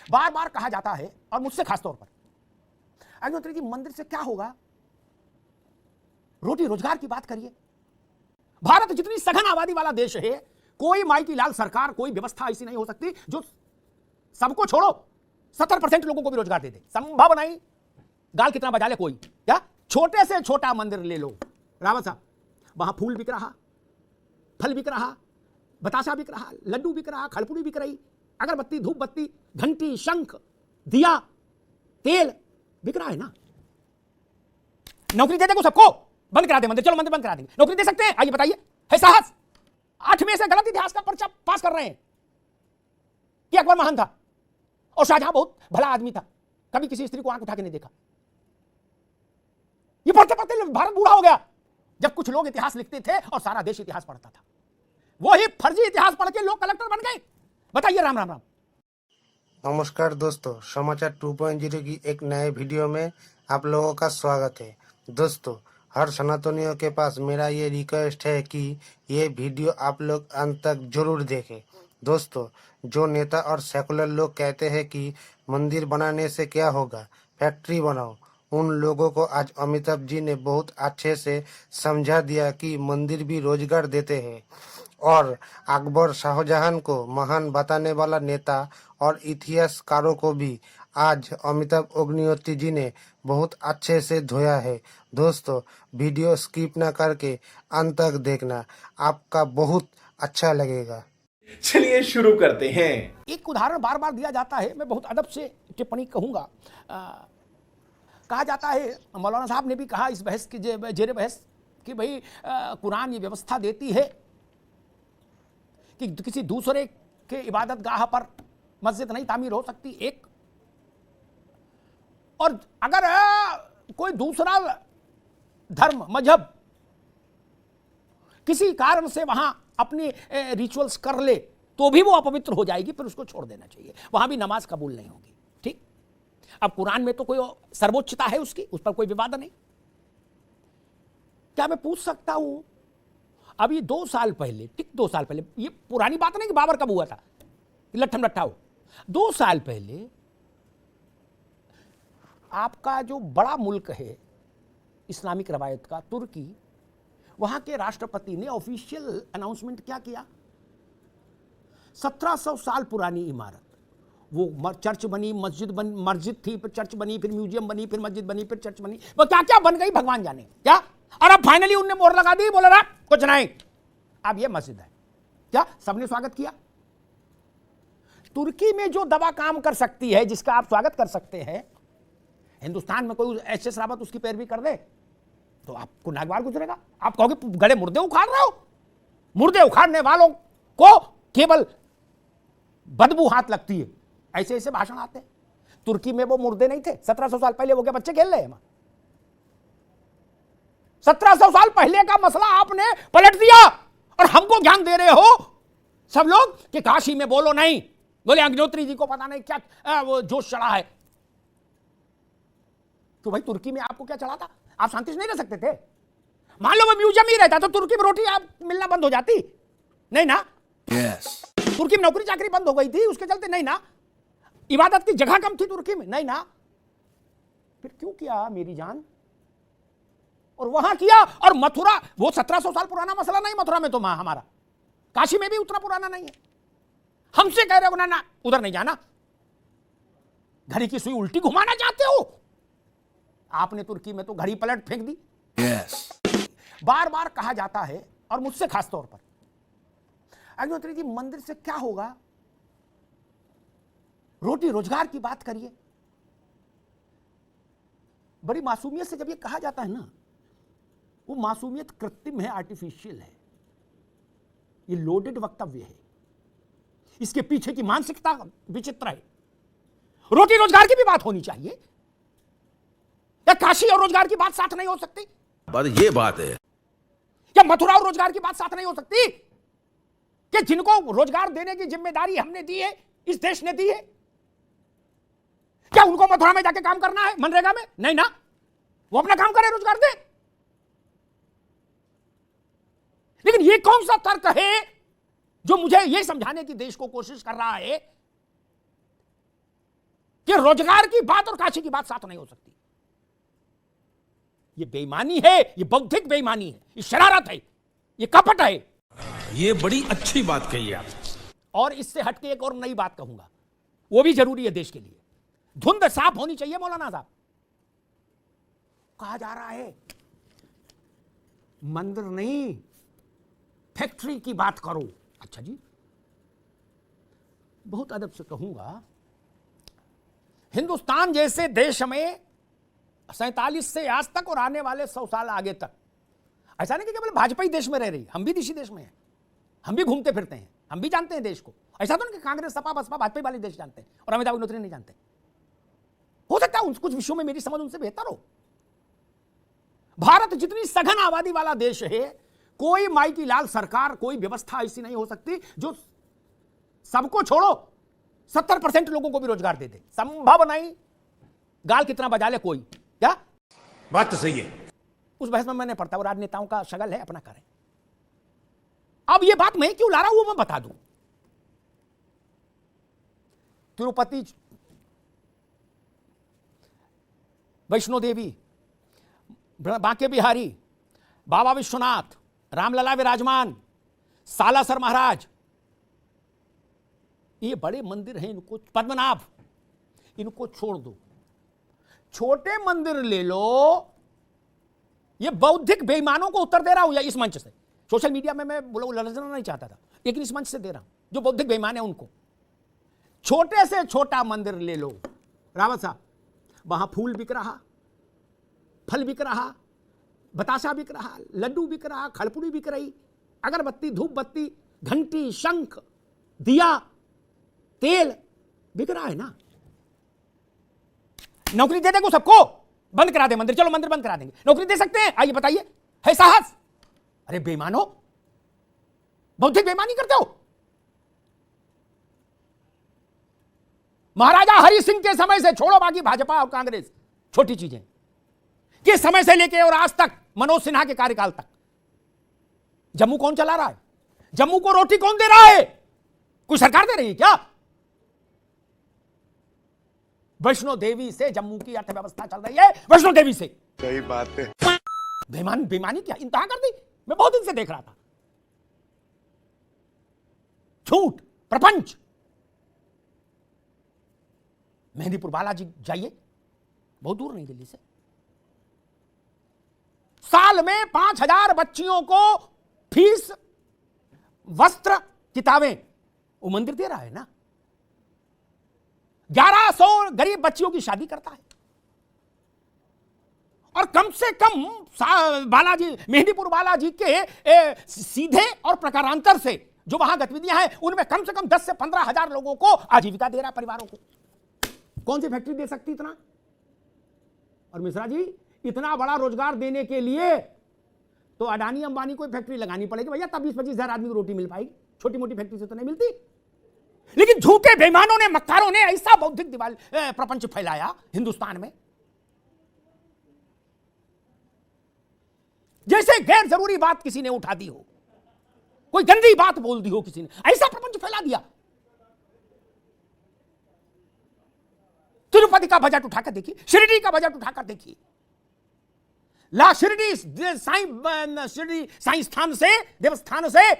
बार बार कहा जाता है, और मुझसे खासतौर पर, अग्निहोत्री जी मंदिर से क्या होगा? रोटी रोजगार की बात करिए। भारत जितनी सघन आबादी वाला देश है, कोई माई की लाल सरकार, कोई व्यवस्था ऐसी नहीं हो सकती जो सबको छोड़ो 70% लोगों को भी रोजगार दे दे। संभव नहीं। गाल कितना बजा ले कोई, क्या छोटे से छोटा मंदिर ले लो रावत साहब, वहां फूल बिक रहा, फल बिक रहा, बतासा बिक रहा, लड्डू बिक रहा, खड़पुड़ी बिक रही, अगरबत्ती, धूप बत्ती, घंटी, शंख, दिया, तेल बिक रहा है ना। नौकरी दे दे को सबको, बंद करा दे मंदिर, चलो मंदिर बंद करा देंगे। नौकरी दे सकते हैं? आइए बताइए, है साहस? 8वें से गलत इतिहास का पर्चा पास कर रहे हैं कि अकबर महान था और शाहजहां बहुत भला आदमी था, कभी किसी स्त्री को आंख उठा के नहीं देखा। ये पढ़ते पढ़ते भारत बूढ़ा हो गया। जब कुछ लोग इतिहास लिखते थे और सारा देश इतिहास पढ़ता था, वही फर्जी इतिहास पढ़ के लोग कलेक्टर बन गए। बताइए। राम राम राम। नमस्कार दोस्तों, समाचार 2.0 की एक नए वीडियो में आप लोगों का स्वागत है। दोस्तों, हर सनातनियों के पास मेरा ये रिक्वेस्ट है कि ये वीडियो आप लोग अंत तक जरूर देखें। दोस्तों, जो नेता और सेकुलर लोग कहते हैं कि मंदिर बनाने से क्या होगा, फैक्ट्री बनाओ, उन लोगों को आज अमिताभ जी ने बहुत अच्छे से समझा दिया कि मंदिर भी रोजगार देते हैं। और अकबर शाहजहां को महान बताने वाला नेता और इतिहासकारों को भी आज अमिताभ अग्निहोत्री जी ने बहुत अच्छे से धोया है। दोस्तों, वीडियो स्किप ना करके अंत तक देखना, आपका बहुत अच्छा लगेगा। चलिए शुरू करते हैं। एक उदाहरण बार बार दिया जाता है, मैं बहुत अदब से टिप्पणी कहूंगा। कहा जाता है, मौलाना साहब ने भी कहा इस बहस की जेरे बहस कि भाई कुरान ये व्यवस्था देती है कि किसी दूसरे के इबादत गाह पर मस्जिद नहीं तामीर हो सकती, एक। और अगर कोई दूसरा धर्म मजहब किसी कारण से वहां अपने रिचुअल्स कर ले तो भी वो अपवित्र हो जाएगी, फिर उसको छोड़ देना चाहिए, वहां भी नमाज कबूल नहीं होगी। ठीक। अब कुरान में तो कोई सर्वोच्चता है उसकी, उस पर कोई विवाद नहीं। क्या मैं पूछ सकता हूं, अभी 2 साल पहले, ठीक 2 साल पहले, ये पुरानी बात नहीं कि बाबर कब हुआ था, लट्ठम लट्ठा हो, 2 साल पहले आपका जो बड़ा मुल्क है इस्लामिक रवायत का, तुर्की, वहां के राष्ट्रपति ने ऑफिशियल अनाउंसमेंट क्या किया? 1700 साल पुरानी इमारत, वो चर्च बनी, मस्जिद थी, फिर चर्च बनी, फिर म्यूजियम बनी, फिर मस्जिद बनी, फिर चर्च बनी, वो क्या क्या बन गई भगवान जाने क्या। और अब फाइनली उनने मोहर लगा दी, बोला ना कुछ नहीं, अब ये मस्जिद है। क्या सबने स्वागत किया? तुर्की में जो दवा काम कर सकती है, जिसका आप स्वागत कर सकते हैं, हिंदुस्तान में कोई एस रावत उसकी पैरवी कर दे तो आपको नागवार गुजरेगा। आप कहोगे गड़े मुर्दे उखाड़ रहे हो। मुर्दे उखाड़ने वालों को केवल बदबू हाथ लगती है, ऐसे ऐसे भाषण आते हैं। तुर्की में वो मुर्दे नहीं थे 1700 साल पहले, वो क्या बच्चे खेल रहे हैं? 1700 साल पहले का मसला आपने पलट दिया और हमको ज्ञान दे रहे हो सब लोग कि काशी में बोलो नहीं, बोले अग्निहोत्री जी को पता नहीं क्या वो जोश चढ़ा है। तो भाई तुर्की में आपको क्या चढ़ा था? आप शांति से नहीं रह सकते थे? मान लो वो म्यूजियम ही रहता तो तुर्की में रोटी आप मिलना बंद हो जाती? नहीं ना। यस। तुर्की में नौकरी चाकरी बंद हो गई थी उसके चलते? नहीं ना। इबादत की जगह कम थी तुर्की में? नहीं ना। फिर क्यों किया मेरी जान? और वहां किया। और मथुरा, वो 1700 साल पुराना मसला नहीं मथुरा में तो हमारा, काशी में भी उतना पुराना नहीं है। हमसे कह रहे हो ना उधर नहीं जाना, घड़ी की सुई उल्टी घुमाना चाहते हो। आपने तुर्की में तो घड़ी पलट फेंक दी। यस। बार बार कहा जाता है, और मुझसे खासतौर पर, अग्निहोत्री जी मंदिर से क्या होगा? रोटी रोजगार की बात करिए। बड़ी मासूमियत से जब ये कहा जाता है ना, वो मासूमियत कृत्रिम है, आर्टिफिशियल है, ये लोडेड वक्तव्य है, इसके पीछे की मानसिकता विचित्र है। रोटी रोजगार की भी बात होनी चाहिए। क्या काशी और रोजगार की बात साथ नहीं हो सकती? ये बात है। क्या मथुरा और रोजगार की बात साथ नहीं हो सकती? कि जिनको रोजगार देने की जिम्मेदारी हमने दी है, इस देश ने दी है, क्या उनको मथुरा में जाके काम करना है मनरेगा में? नहीं ना। वो अपना काम करे, रोजगार दे। लेकिन ये कौन सा तर्क है जो मुझे यह समझाने की देश को कोशिश कर रहा है कि रोजगार की बात और काशी की बात साथ नहीं हो सकती। ये बेईमानी है, ये बौद्धिक बेईमानी है, ये शरारत है, ये कपट है। ये बड़ी अच्छी बात कही आप। और इससे हटके एक और नई बात कहूंगा, वो भी जरूरी है देश के लिए। धुंध साफ होनी चाहिए मौलाना साहब। कहा जा रहा है मंदिर नहीं, फैक्ट्री की बात करो। अच्छा जी, बहुत अदब से कहूंगा, हिंदुस्तान जैसे देश में 47 से आज तक और आने वाले 100 साल आगे तक, ऐसा नहीं कि केवल भाजपा ही देश में रह रही, हम भी इसी देश में हैं, हम भी घूमते फिरते हैं, हम भी जानते हैं देश को। ऐसा तो नहीं कि कांग्रेस, सपा, बसपा, भाजपा वाले देश जानते हैं और अमिताभ बच्चन नहीं जानते। हो सकता है कुछ विषयों में मेरी समझ उनसे बेहतर हो। भारत जितनी सघन आबादी वाला देश है, कोई माई की लाल सरकार, कोई व्यवस्था ऐसी नहीं हो सकती जो सबको छोड़ो 70% लोगों को भी रोजगार दे दे। संभव नहीं। गाल कितना बजा ले कोई, क्या बात तो सही है। उस बहस में मैं नहीं पढ़ता, वो राजनेताओं का शगल है, अपना करें। अब ये बात मैं क्यों ला रहा हूं वो मैं बता दूं। तिरुपति, वैष्णो देवी, बांके बिहारी, बाबा विश्वनाथ, रामलला विराजमान, सालासर महाराज, ये बड़े मंदिर हैं, इनको, पद्मनाभ, इनको छोड़ दो। छोटे मंदिर ले लो। ये बौद्धिक बेईमानों को उत्तर दे रहा हूं या इस मंच से। सोशल मीडिया में मैं लड़ना नहीं चाहता था, लेकिन इस मंच से दे रहा हूं, जो बौद्धिक बेईमान है उनको। छोटे से छोटा मंदिर ले लो रावत साहब, वहां फूल बिक रहा, फल बिक रहा, बताशा बिक रहा, लड्डू बिक रहा, खड़पुड़ी बिक रही, अगरबत्ती, धूप बत्ती, घंटी, शंख, दिया, तेल बिक रहा है ना। नौकरी दे देंगे सबको, बंद करा दे मंदिर, चलो मंदिर बंद करा देंगे, नौकरी दे सकते हैं, आइए बताइए, है साहस? अरे बेईमानो, बौद्धिक बेईमानी करते हो। महाराजा हरि सिंह के समय से छोड़ो बाकी भाजपा और कांग्रेस, छोटी चीजें, किस समय से लेके और आज तक, मनोज सिन्हा के कार्यकाल तक, जम्मू कौन चला रहा है? जम्मू को रोटी कौन दे रहा है? कोई सरकार दे रही है क्या? वैष्णो देवी से जम्मू की अर्थव्यवस्था चल रही है, वैष्णो देवी से। सही बात है। बेईमानी क्या इंतहा कर दी। मैं बहुत दिन से देख रहा था, झूठ, प्रपंच। मेहंदीपुर बालाजी जाइए, बहुत दूर नहीं दिल्ली से, साल में 5000 बच्चियों को फीस, वस्त्र, किताबें, वो मंदिर दे रहा है ना। 1100 गरीब बच्चियों की शादी करता है, और कम से कम बालाजी, मेहंदीपुर बालाजी के सीधे और प्रकारांतर से जो वहां गतिविधियां हैं, उनमें कम से कम 10 से 15 हजार लोगों को आजीविका दे रहा है, परिवारों को। कौन सी फैक्ट्री दे सकती इतना? और मिश्रा जी, इतना बड़ा रोजगार देने के लिए तो अडानी अंबानी को फैक्ट्री लगानी पड़ेगी भैया, तब 20-25 हजार आदमी को रोटी मिल पाएगी। छोटी मोटी फैक्ट्री से तो नहीं मिलती। लेकिन झूठे बेईमानों ने, मक्कारों ने ऐसा बौद्धिक प्रपंच फैलाया हिंदुस्तान में, जैसे गैर जरूरी बात किसी ने उठा दी हो, कोई गंदी बात बोल दी हो किसी ने, ऐसा प्रपंच फैला दिया। तिरुपति का बजट उठाकर देखिए, शिरडी का बजट उठाकर देखिए, ला शिरडी साईं स्थान से, देवस्थान से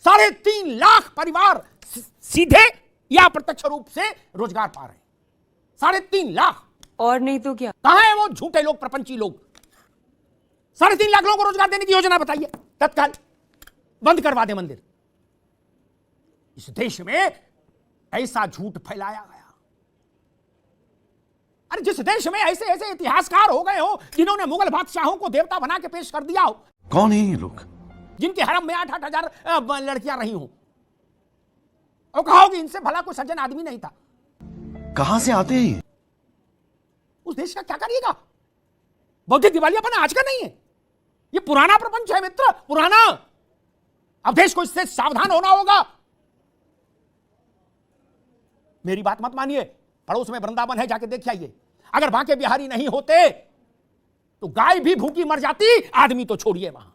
3.5 लाख परिवार सीधे या प्रत्यक्ष रूप से रोजगार पा रहे हैं। 3.5 लाख। और नहीं तो क्या? कहां है वो झूठे लोग, प्रपंची लोग? 3.5 लाख लोगों को रोजगार देने की योजना बताइए, तत्काल बंद करवा दे मंदिर। इस देश में ऐसा झूठ फैलाया गया। अरे जिस देश में ऐसे ऐसे इतिहासकार हो गए हो जिन्होंने मुगल बादशाहों को देवता बना के पेश कर दिया हो, कौन है ये लोग? जिनके हरम में 8-8 हजार लड़कियां रही हो, और कहोगे इनसे भला कोई सज्जन आदमी नहीं था। कहां से आते हैं? उस देश का क्या करिएगा? बौद्धिक दिवालियापन आज का नहीं है, ये पुराना प्रपंच है मित्र, पुराना। अब देश को इससे सावधान होना होगा। मेरी बात मत मानिए, पड़ोस में वृंदावन है, जाके देख आइए। अगर बांके बिहारी नहीं होते तो गाय भी भूखी मर जाती, आदमी तो छोड़िए वहां।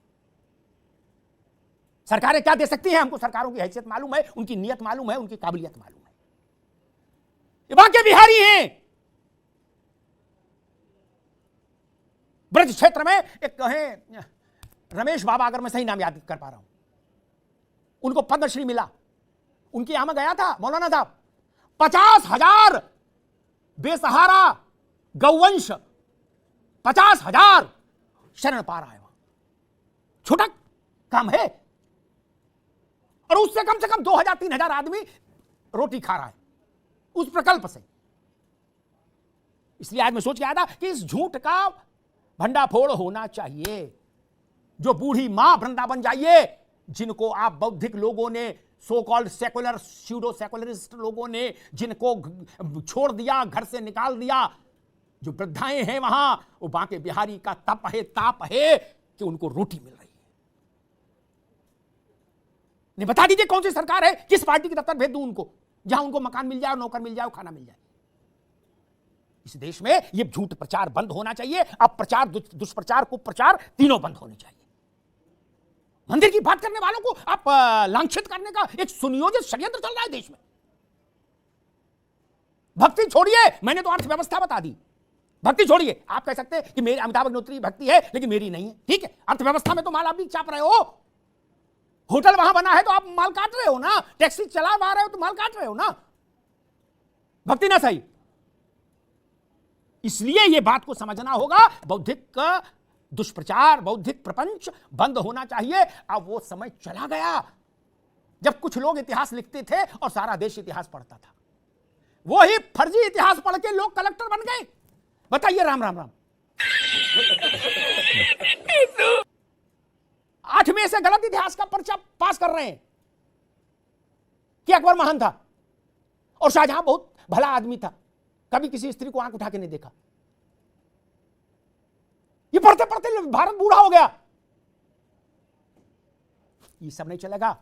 सरकारें क्या दे सकती हैं? हमको सरकारों की हैसियत मालूम है, उनकी नीयत मालूम है, उनकी काबिलियत मालूम है। ये बाके बिहारी हैं। ब्रज क्षेत्र में एक कहें रमेश बाबा, अगर मैं सही नाम याद कर पा रहा हूं, उनको पद्मश्री मिला। उनके यहां में गया था मौलाना साहब, 50,000 बेसहारा गौवंश, 50,000 शरण पा रहा है। वहां छोटा काम है, और उससे कम से कम 2,000-3,000 आदमी रोटी खा रहा है उस प्रकल्प से। इसलिए आज मैं सोच के आया था कि इस झूठ का भंडाफोड़ होना चाहिए। जो बूढ़ी मां वृंदावन जाइए, जिनको आप बौद्धिक लोगों ने, so called secular, pseudo secularist लोगों ने जिनको छोड़ दिया, घर से निकाल दिया, जो वृद्धाएं हैं वहां, वो बांके बिहारी का तप है, ताप है कि उनको रोटी मिल रही है। नहीं, बता दीजिए कौन सी सरकार है, किस पार्टी की दफ्तर भेज दूं उनको, जहां उनको मकान मिल जाए, नौकर मिल जाए, खाना मिल जाए। इस देश में ये झूठ प्रचार बंद होना चाहिए। अब प्रचार, दुष्प्रचार, कुप्रचार तीनों बंद होने चाहिए। मंदिर की बात करने वालों को आप लांछित करने का एक सुनियोजित षड्यंत्र चल रहा है देश में। भक्ति छोड़िए, मैंने तो अर्थव्यवस्था बता दी। भक्ति छोड़िए, आप कह सकते हैं कि मेरी अमिताभ अग्निहोत्री भक्ति है लेकिन मेरी नहीं है, ठीक है। अर्थव्यवस्था में तो माल आप भी चाप रहे हो, होटल वहां बना है तो आप माल काट रहे हो ना, टैक्सी चला रहे हो तो माल काट रहे हो ना, भक्ति ना सही। इसलिए यह बात को समझना होगा, बौद्धिक दुष्प्रचार, बौद्धिक प्रपंच बंद होना चाहिए। अब वो समय चला गया जब कुछ लोग इतिहास लिखते थे और सारा देश इतिहास पढ़ता था। वो ही फर्जी इतिहास पढ़ के लोग कलेक्टर बन गए। बताइए, राम राम राम। 8 में से गलत इतिहास का पर्चा पास कर रहे हैं कि अकबर महान था और शाहजहां बहुत भला आदमी था, कभी किसी स्त्री को आंख उठा के नहीं देखा। ये पढ़ते पढ़ते भारत बूढ़ा हो गया। ये सब नहीं चलेगा।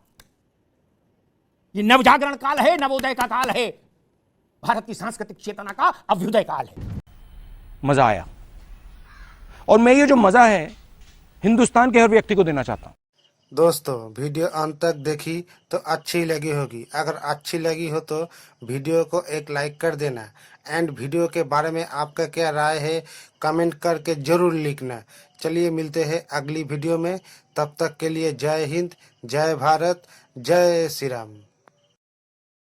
ये नवजागरण काल है, नवोदय का काल है, भारत की सांस्कृतिक चेतना का अभ्युदय काल है। मजा आया, और मैं ये जो मजा है हिंदुस्तान के हर व्यक्ति को देना चाहता हूं। दोस्तों, वीडियो अंत तक देखी तो अच्छी लगी होगी। अगर अच्छी लगी हो तो वीडियो को एक लाइक कर देना, एंड वीडियो के बारे में आपका क्या राय है कमेंट करके जरूर लिखना। चलिए मिलते हैं अगली वीडियो में, तब तक के लिए जय हिंद, जय भारत, जय श्री राम।